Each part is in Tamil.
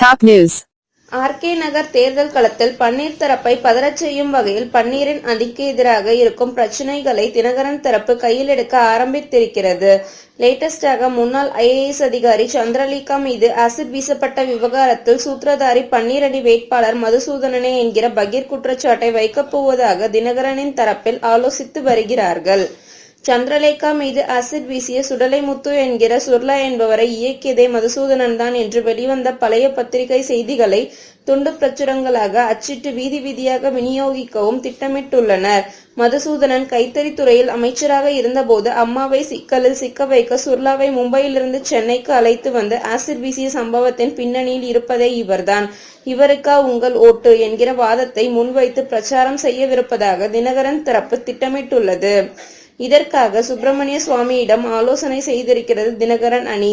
Top news. ஆர்கே நகர் தேர்தல் களத்தில் பன்னீர் தரப்பை பதறச் செய்யும் வகையில் பன்னீரின் அணிக்கு எதிராக இருக்கும் பிரச்சினைகளை தினகரன் தரப்பு கையில் எடுக்க ஆரம்பித்திருக்கிறது. லேட்டஸ்டாக முன்னாள் IAS அதிகாரி சந்திரலேகா மீது ஆசிட் வீசப்பட்ட விவகாரத்தில் சூத்திரதாரி பன்னீர் அணி வேட்பாளர் மதுசூதனனே என்கிற பகீர் குற்றச்சாட்டை வைக்கப் போவதாக தினகரனின் தரப்பில் ஆலோசித்து வருகிறார்கள். சந்திரலேகா மீது ஆசிட் வீசிய சுடலைமுத்து என்கிற சுர்லா என்பவரை இயக்கியதே மதுசூதனன் தான் என்று வெளிவந்த பழைய பத்திரிகை செய்திகளை துண்டு பிரச்சுரங்களாக அச்சிட்டு வீதி வீதியாக விநியோகிக்கவும் திட்டமிட்டுள்ளனர். மதுசூதனன் கைத்தறித்துறையில் அமைச்சராக இருந்தபோது அம்மாவை சிக்கலில் சிக்க வைக்க சுர்லாவை மும்பையிலிருந்து சென்னைக்கு அழைத்து வந்து ஆசிட் வீசிய சம்பவத்தின் பின்னணியில் இருப்பதே இவர்தான். இவருக்கா உங்கள் ஓட்டு என்கிற வாதத்தை முன்வைத்து பிரச்சாரம் செய்யவிருப்பதாக தினகரன் தரப்பு திட்டமிட்டுள்ளது. இதற்காக சுப்பிரமணிய சுவாமியிடம் ஆலோசனை செய்திருக்கிறது தினகரன் அணி.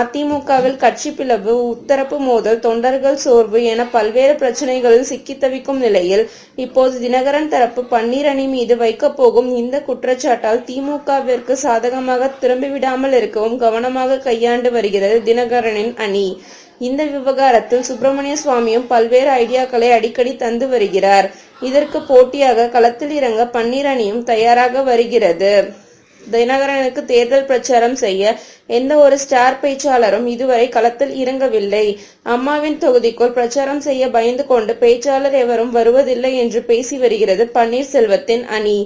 அதிமுகவில் கட்சி பிளவு, உத்தரப்பு மோதல், தொண்டர்கள் சோர்வு என பல்வேறு பிரச்சனைகளில் சிக்கி தவிக்கும் நிலையில் இப்போது தினகரன் தரப்பு பன்னீர் அணி மீது வைக்கப் போகும் இந்த குற்றச்சாட்டால் திமுகவிற்கு சாதகமாக திரும்பிவிடாமல் இருக்கவும் கவனமாக கையாண்டு வருகிறது தினகரனின் அணி. இந்த விவகாரத்தில் சுப்பிரமணிய சுவாமியும் பல்வேறு ஐடியாக்களை அடிக்கடி தந்து வருகிறார். இதற்கு போட்டியாக களத்தில் இறங்க பன்னீர் அணியும் தயாராக வருகிறது. தினகரனுக்கு தேர்தல் பிரச்சாரம் செய்ய எந்த ஒரு ஸ்டார் பேச்சாளரும் இதுவரை களத்தில் இறங்கவில்லை. அம்மாவின் தொகுதிக்குள் பிரச்சாரம் செய்ய பயந்து கொண்டு பேச்சாளர் எவரும் வருவதில்லை என்று பேசி வருகிறது பன்னீர்செல்வத்தின் அணி.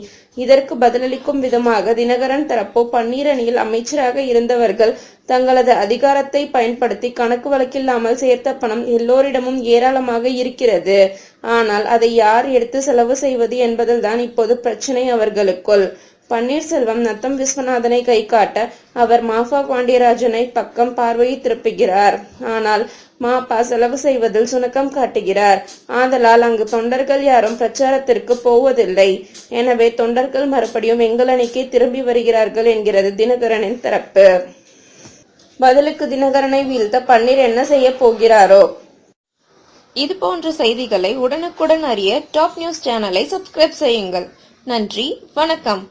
இதற்கு பதிலளிக்கும் விதமாக தினகரன் தரப்போ பன்னீர் அணியில் அமைச்சராக இருந்தவர்கள் தங்களது அதிகாரத்தை பயன்படுத்தி கணக்கு வழக்கில்லாமல் சேர்த்த பணம் எல்லோரிடமும் ஏராளமாக இருக்கிறது. ஆனால் அதை யார் எடுத்து செலவு செய்வது என்பதில் தான் இப்போது பிரச்சனை அவர்களுக்குள். பன்னீர்செல்வம் நத்தம் விஸ்வநாதனை கை காட்ட அவர் மாஃபா பாண்டியராஜனை பக்கம் பார்வையை திருப்புகிறார். ஆனால் மாப்பா செலவு செய்வதில் சுணக்கம் காட்டுகிறார். ஆதலால் அங்கு தொண்டர்கள் யாரும் பிரச்சாரத்திற்கு போவதில்லை. எனவே தொண்டர்கள் மறுபடியும் எங்கள் அணிக்கே திரும்பி வருகிறார்கள் என்கிறது தினகரனின் தரப்பு. பதிலுக்கு தினகரனை வீழ்த்த பன்னீர் என்ன செய்ய போகிறாரோ? இது போன்ற செய்திகளை உடனுக்குடன் அறிய டாப் நியூஸ் சேனலை சப்ஸ்கிரைப் செய்யுங்கள். நன்றி, வணக்கம்.